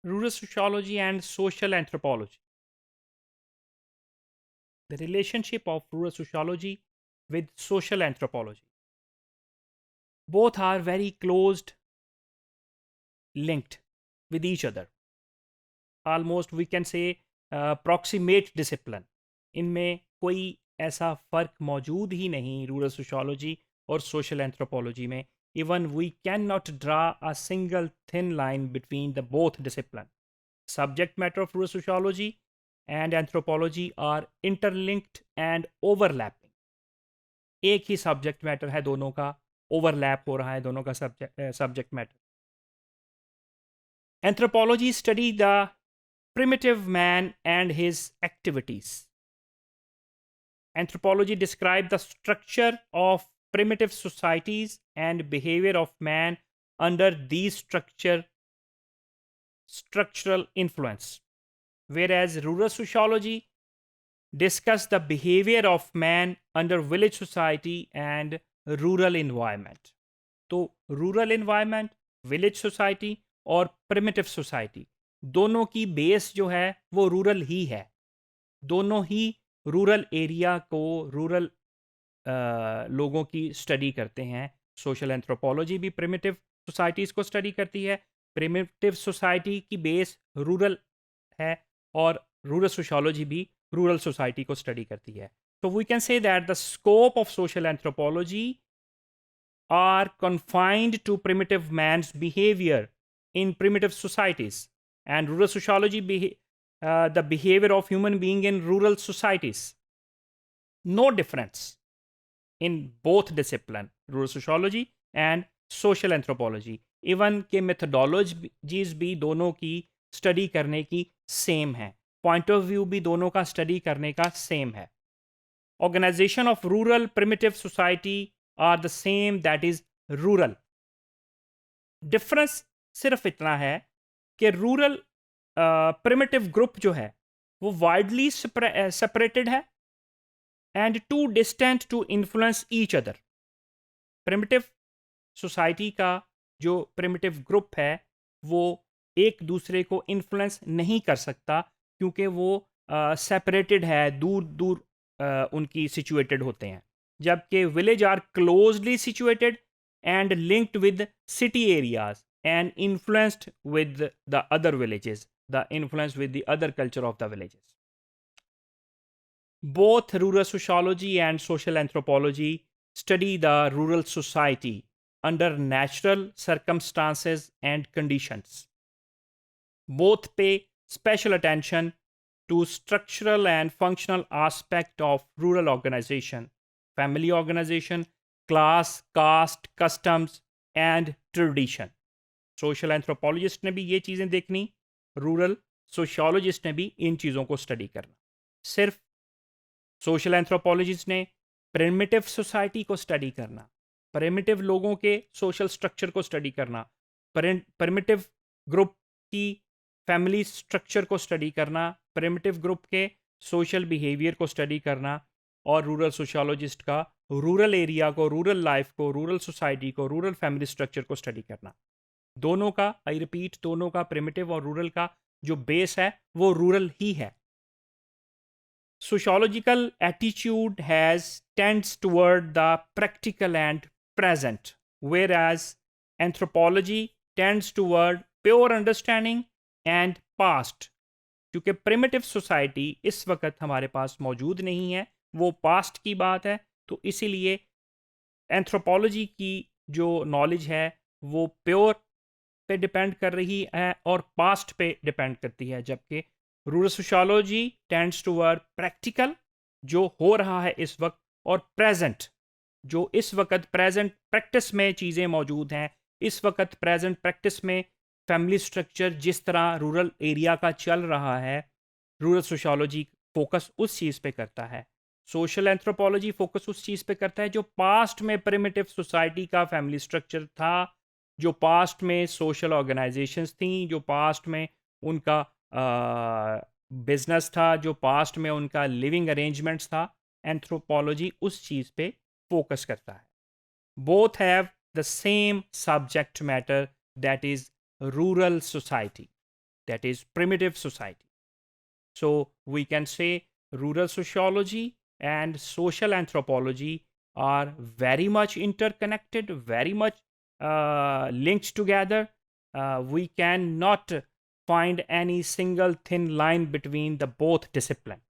rural sociology and social anthropology. The relationship of rural sociology with social anthropology. Both are very closed linked with each other. Almost we can say proximate discipline. इनमें कोई ऐसा फ़र्क मौजूद ही नहीं rural sociology और social anthropology में. Even we cannot draw a single thin line between the both discipline. Subject matter of rural sociology and anthropology are interlinked and overlapping. एक ही subject matter है दोनों का, ओवरलैप हो रहा है दोनों का subject matter. Anthropology study the primitive man and his activities. Anthropology describes the structure of primitive societies and behavior of man under these structural influence, whereas rural sociology discuss the behavior of man under village society and rural environment. तो rural environment, village society और primitive society दोनों की base जो है वो rural ही है. दोनों ही रूरल एरिया को, रूरल लोगों की स्टडी करते हैं. सोशल एंथ्रोपोलॉजी भी प्रिमिटिव सोसाइटीज़ को स्टडी करती है. प्रिमिटिव सोसाइटी की बेस रूरल है और रूरल सोशियोलॉजी भी रूरल सोसाइटी को स्टडी करती है. तो we can say that the scope of social anthropology are confined to primitive man's behavior in primitive societies, and rural sociology the behavior of human being in rural societies. No difference in both discipline, rural sociology and social anthropology. Even के methodologies भी दोनों की study करने की same है. Point of view भी दोनों का स्टडी करने का सेम है. Organization of rural primitive society are the same, that is rural. Difference सिर्फ इतना है कि रूरल प्रिमिटिव ग्रुप जो है वो वाइडली सेपरेटेड है and too distant to influence each other. Primitive society का जो प्रिमिटिव ग्रुप है वो एक दूसरे को इन्फ्लुएंस नहीं कर सकता क्योंकि वो सेपरेटेड है, दूर दूर उनकी सिचुएटेड होते हैं. जबकि village are closely situated and linked with city areas and influenced with the other villages, the influence with the other culture of the villages. Both rural sociology and social anthropology study the rural society under natural circumstances and conditions. Both pay special attention to structural and functional aspect of rural organization, family organization, class, caste, customs and tradition. Social anthropologist ने भी ये चीज़ें देखनी, rural sociologist ने भी इन चीज़ों को study करना. सिर्फ सोशल एंथ्रोपोलॉजिस्ट ने प्रिमिटिव सोसाइटी को स्टडी करना, प्रिमिटिव लोगों के सोशल स्ट्रक्चर को स्टडी करना, प्रिमिटिव ग्रुप की फैमिली स्ट्रक्चर को स्टडी करना, प्रिमिटिव ग्रुप के सोशल बिहेवियर को स्टडी करना, और रूरल सोशियोलॉजिस्ट का रूरल एरिया को, रूरल लाइफ को, रूरल सोसाइटी को, रूरल फैमिली स्ट्रक्चर को स्टडी करना. दोनों का, आई रिपीट, दोनों का प्रिमिटिव और रूरल का जो बेस है वो रूरल ही है. Sociological attitude tends toward the practical and present, whereas anthropology tends toward pure understanding and past. क्योंकि प्रिमिटिव सोसाइटी इस वक्त हमारे पास मौजूद नहीं है, वो पास्ट की बात है, तो इसीलिए एंथ्रोपोलॉजी की जो नॉलेज है वो प्योर पे डिपेंड कर रही है और पास्ट पे डिपेंड करती है. जबकि rural sociology tends toward practical, जो हो रहा है इस वक्त, और प्रेजेंट, जो इस वक्त प्रेजेंट प्रैक्टिस में चीज़ें मौजूद हैं. इस वक्त प्रेजेंट प्रैक्टिस में फैमिली स्ट्रक्चर जिस तरह रूरल एरिया का चल रहा है, रूरल सोशियोलॉजी फोकस उस चीज़ पे करता है. सोशल एंथ्रोपोलॉजी फोकस उस चीज़ पे करता है जो पास्ट में प्रिमिटिव सोसाइटी का फैमिली स्ट्रक्चर था, जो पास्ट में सोशल ऑर्गेनाइजेशंस थी, जो पास्ट में उनका बिजनेस था, जो पास्ट में उनका लिविंग अरेंजमेंट्स था. एंथ्रोपोलॉजी उस चीज़ पे फोकस करता है. Both have the same subject matter, that is rural society. that is primitive society. So we can say rural sociology and social anthropology are very much interconnected, very much linked together. We cannot find any single thin line between the both discipline.